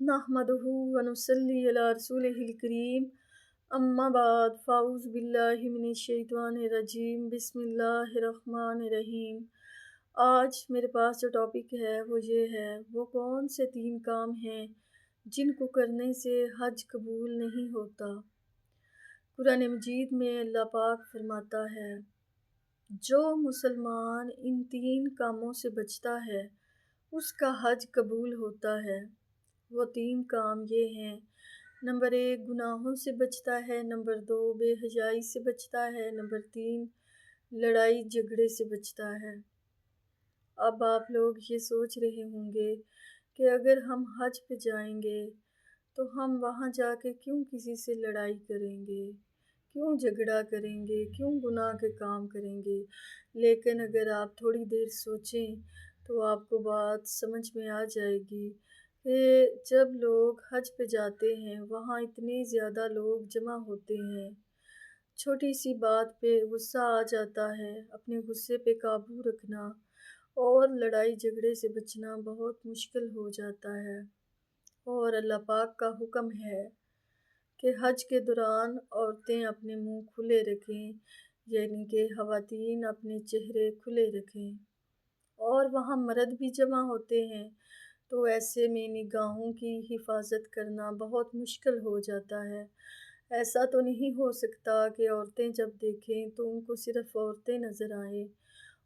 نحمدہ ونصلی علی رسولہ الکریم، اما بعد فاعوذ باللہ من الشیطان الرجیم، بسم اللہ الرحمن الرحیم۔ آج میرے پاس جو ٹاپک ہے وہ یہ ہے، وہ کون سے 3 کام ہیں جن کو کرنے سے حج قبول نہیں ہوتا۔ قرآن مجید میں اللہ پاک فرماتا ہے، جو مسلمان ان 3 کاموں سے بچتا ہے اس کا حج قبول ہوتا ہے۔ وہ 3 کام یہ ہیں، نمبر 1 گناہوں سے بچتا ہے، نمبر 2 بے حیائی سے بچتا ہے، نمبر 3 لڑائی جھگڑے سے بچتا ہے۔ اب آپ لوگ یہ سوچ رہے ہوں گے کہ اگر ہم حج پہ جائیں گے تو ہم وہاں جا کے کیوں کسی سے لڑائی کریں گے، کیوں جھگڑا کریں گے، کیوں گناہ کے کام کریں گے۔ لیکن اگر آپ تھوڑی دیر سوچیں تو آپ کو بات سمجھ میں آ جائے گی کہ جب لوگ حج پہ جاتے ہیں وہاں اتنے زیادہ لوگ جمع ہوتے ہیں، چھوٹی سی بات پہ غصہ آ جاتا ہے، اپنے غصے پہ قابو رکھنا اور لڑائی جھگڑے سے بچنا بہت مشکل ہو جاتا ہے۔ اور اللہ پاک کا حکم ہے کہ حج کے دوران عورتیں اپنے منہ کھلے رکھیں، یعنی کہ خواتین اپنے چہرے کھلے رکھیں، اور وہاں مرد بھی جمع ہوتے ہیں، تو ایسے میں نگاہوں کی حفاظت کرنا بہت مشکل ہو جاتا ہے۔ ایسا تو نہیں ہو سکتا کہ عورتیں جب دیکھیں تو ان کو صرف عورتیں نظر آئیں،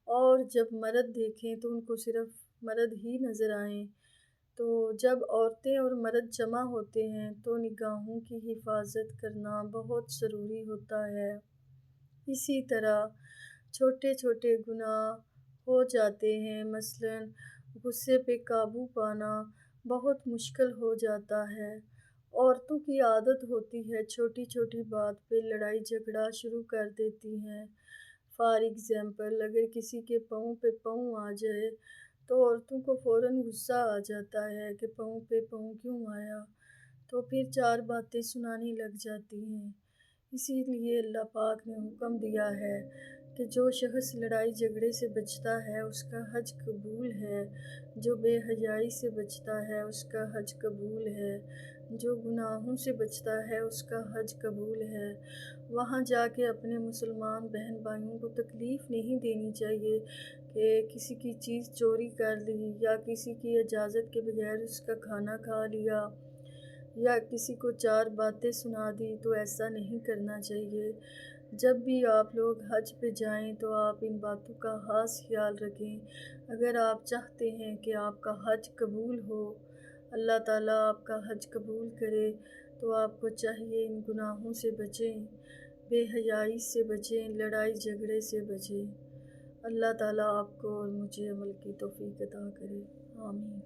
اور جب مرد دیکھیں تو ان کو صرف مرد ہی نظر آئیں۔ تو جب عورتیں اور مرد جمع ہوتے ہیں تو نگاہوں کی حفاظت کرنا بہت ضروری ہوتا ہے۔ اسی طرح چھوٹے چھوٹے گناہ ہو جاتے ہیں، مثلاً غصے پہ قابو پانا بہت مشکل ہو جاتا ہے۔ عورتوں کی عادت ہوتی ہے چھوٹی چھوٹی بات پہ لڑائی جھگڑا شروع کر دیتی ہیں۔ فار ایگزامپل، اگر کسی کے پاؤں پہ پاؤں آ جائے تو عورتوں کو فوراً غصہ آ جاتا ہے کہ پاؤں پہ پاؤں کیوں آیا، تو پھر 4 باتیں سنانے لگ جاتی ہیں۔ اسی لیے اللہ پاک نے حکم دیا ہے کہ جو شخص لڑائی جھگڑے سے بچتا ہے اس کا حج قبول ہے، جو بے حیائی سے بچتا ہے اس کا حج قبول ہے، جو گناہوں سے بچتا ہے اس کا حج قبول ہے۔ وہاں جا کے اپنے مسلمان بہن بھائیوں کو تکلیف نہیں دینی چاہیے کہ کسی کی چیز چوری کر لی، یا کسی کی اجازت کے بغیر اس کا کھانا کھا لیا، یا کسی کو 4 باتیں سنا دی، تو ایسا نہیں کرنا چاہیے۔ جب بھی آپ لوگ حج پہ جائیں تو آپ ان باتوں کا خاص خیال رکھیں۔ اگر آپ چاہتے ہیں کہ آپ کا حج قبول ہو، اللہ تعالیٰ آپ کا حج قبول کرے، تو آپ کو چاہیے ان گناہوں سے بچیں، بے حیائی سے بچیں، لڑائی جھگڑے سے بچیں۔ اللہ تعالیٰ آپ کو اور مجھے عمل کی توفیق عطا کرے، آمین۔